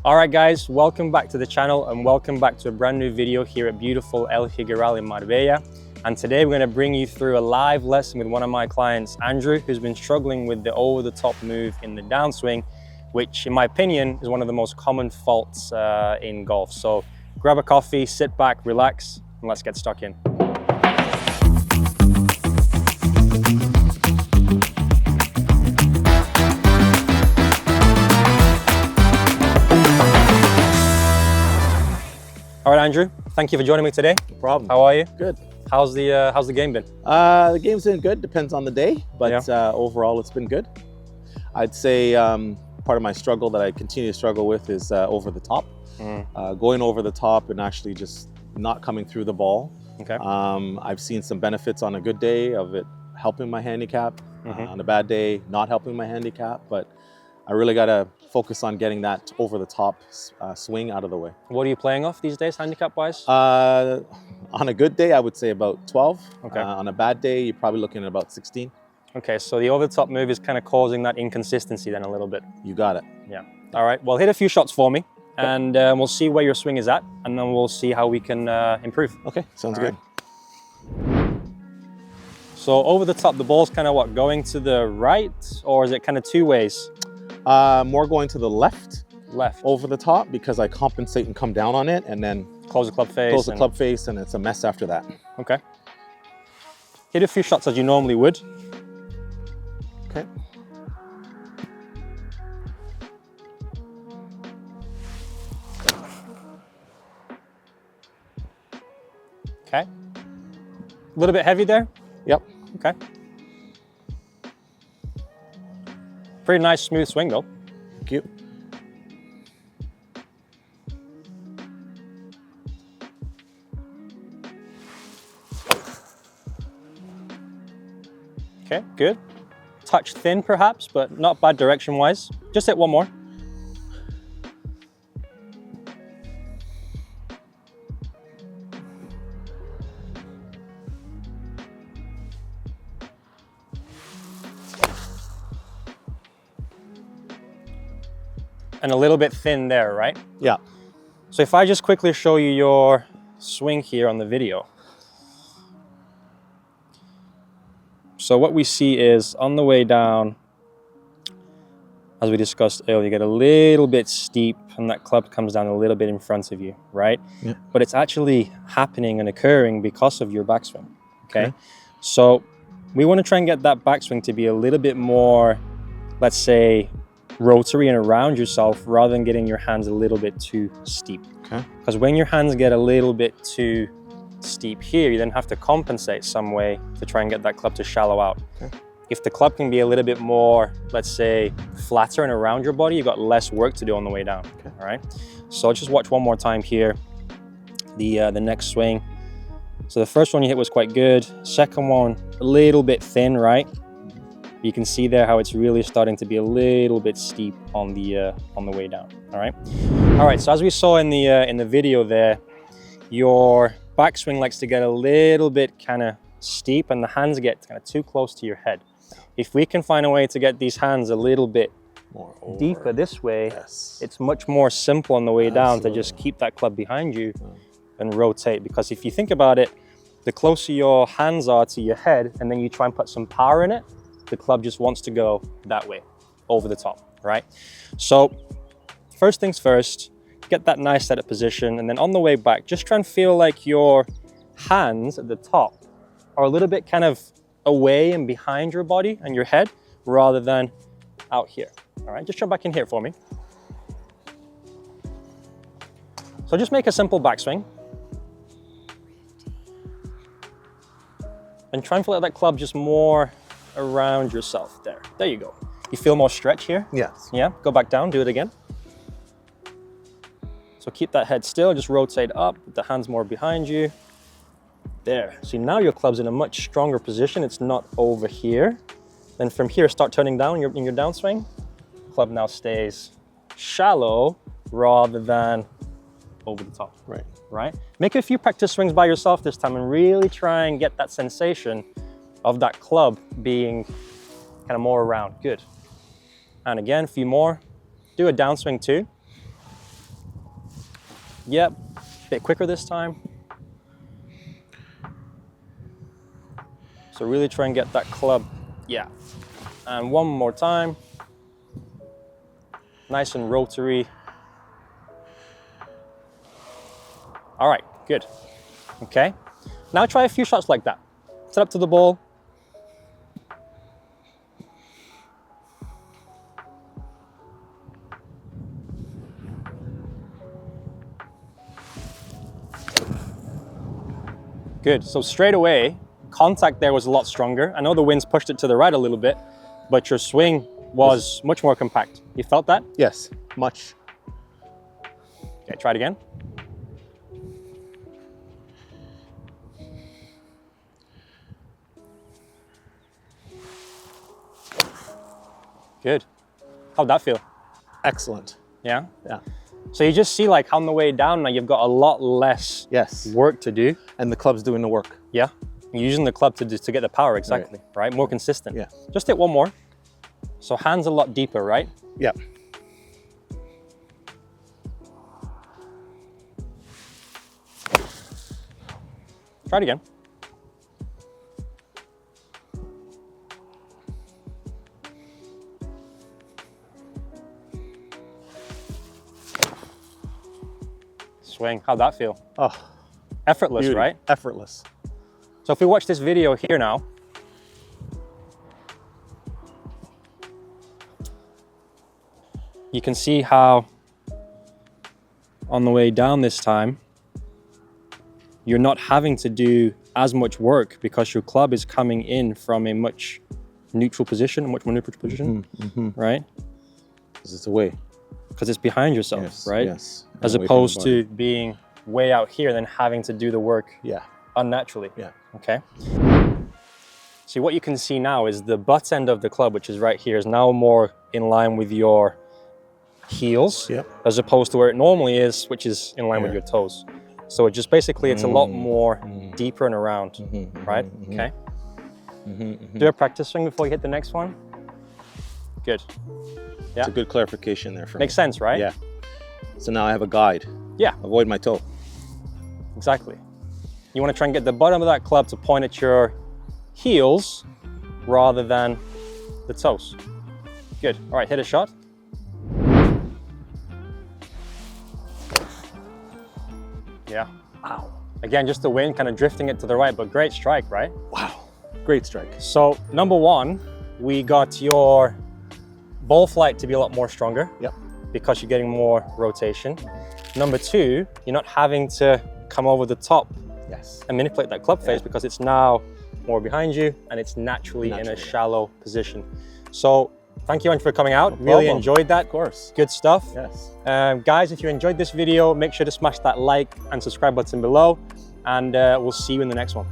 All right guys, welcome back to the channel and welcome back to a brand new video here at beautiful El Higueral in Marbella. And today we're going to bring you through a live lesson with one of my clients, Andrew, who's been struggling with the over-the-top move in the downswing, which in my opinion is one of the most common faults in golf. So grab a coffee, sit back, relax, and let's get stuck in. All right, Andrew, thank you for joining me today. No problem. How are you? Good. How's the game been? The game's been good, depends on the day, but overall it's been good. I'd say part of my struggle that I continue to struggle with is over the top. Going over the top and actually just not coming through the ball. Okay. I've seen some benefits on a good day of it helping my handicap, on a bad day not helping my handicap, but I really got to focus on getting that over the top swing out of the way. What are you playing off these days, handicap-wise? On a good day, I would say about 12. Okay. On a bad day, you're probably looking at about 16. Okay, so the over-the-top move is kind of causing that inconsistency then a little bit. You got it. Yeah. All right, well, hit a few shots for me, and we'll see where your swing is at, and then we'll see how we can improve. Okay, sounds All good. Right. So over the top, the ball's kind of what, going to the right, or is it kind of two ways? More going to the left. Left. Over the top, because I compensate and come down on it, and then Close the club face. close the club face, and it's a mess after that. Okay. Hit a few shots as you normally would. Okay. Okay. A little bit heavy there. Yep. Okay. Pretty nice smooth swing though. Thank you. Okay, good. Touch thin perhaps, but not bad direction-wise. Just hit one more. And a little bit thin there, right? Yeah. So if I just quickly show you your swing here on the video. So what we see is on the way down, as we discussed earlier, you get a little bit steep and that club comes down a little bit in front of you, right? Yeah. But it's actually happening and occurring because of your backswing, okay? So we want to try and get that backswing to be a little bit more, let's say, rotary and around yourself rather than getting your hands a little bit too steep. Okay. Because when your hands get a little bit too steep here, you then have to compensate some way to try and get that club to shallow out. Okay. If the club can be a little bit more, let's say, flatter and around your body, you've got less work to do on the way down. Okay. All right. So just watch one more time here. The next swing. So the first one you hit was quite good. Second one, a little bit thin, right? You can see there how it's really starting to be a little bit steep on the way down. All right. All right. So as we saw in the video there, your backswing likes to get a little bit kind of steep and the hands get kind of too close to your head. If we can find a way to get these hands a little bit More over. deeper this way, Yes. it's much more simple on the way down to Absolutely. just keep that club behind you and rotate. Because if you think about it, the closer your hands are to your head and then you try and put some power in it, the club just wants to go that way, over the top, right? So first things first, get that nice setup position, and then on the way back, just try and feel like your hands at the top are a little bit kind of away and behind your body and your head rather than out here. All right, just jump back in here for me. So just make a simple backswing. And try and feel like that club just more around yourself there. There you go. You feel more stretch here? Yes. Yeah, go back down, do it again. So keep that head still, just rotate up, with the hands more behind you. There, see now your club's in a much stronger position, it's not over here. Then from here, start turning down in your downswing. Club now stays shallow rather than over the top. Right. Right? Make a few practice swings by yourself this time and really try and get that sensation of that club being kind of more around. Good. And again, a few more. Do a downswing too. Yep, a bit quicker this time. So really try and get that club, yeah. And one more time. Nice and rotary. All right, good. Okay, now try a few shots like that. Set up to the ball. Good, so straight away, contact there was a lot stronger. I know the wind's pushed it to the right a little bit, but your swing was much more compact. You felt that? Yes, much. Okay, try it again. Good. How'd that feel? Excellent. Yeah? Yeah. So you just see like on the way down now, you've got a lot less Yes. work to do. And the club's doing the work. Yeah. You're using the club to get the power, exactly, right? More consistent. Yeah. Just hit one more. So hands a lot deeper, right? Yeah. Try it again. Swing, how'd that feel? Oh, Effortless, beauty. right? Effortless. So if we watch this video here now, you can see how on the way down this time, you're not having to do as much work because your club is coming in from a much neutral position, a much more neutral position, right? Because it's away. Because it's behind yourself, Yes, right? yes. As And away from the opposed body. to being way out here and then having to do the work Yeah. unnaturally. Yeah. Okay. See, what you can see now is the butt end of the club, which is right here, is now more in line with your heels, Yep. as opposed to where it normally is, which is in line with Yeah. your toes. So it just basically, it's a lot more deeper and around, right? Okay. Do a practice swing before you hit the next one. Good. It's a good clarification there for Makes me. sense, right? Yeah. So now I have a guide. Yeah, Avoid my toe. exactly. You want to try and get the bottom of that club to point at your heels rather than the toes. Good. All right, hit a shot. Yeah. Wow. Again, just the wind kind of drifting it to the right, but great strike, right? Wow. Great strike. So number one, we got your ball flight to be a lot more stronger. Yep. Because you're getting more rotation. Number two, you're not having to come over the top Yes. and manipulate that club face because it's now more behind you and it's naturally in a shallow position. So thank you, Andrew, for coming out. Really problem. enjoyed that. Of course. Good stuff. Yes. Guys, if you enjoyed this video, make sure to smash that like and subscribe button below, and we'll see you in the next one.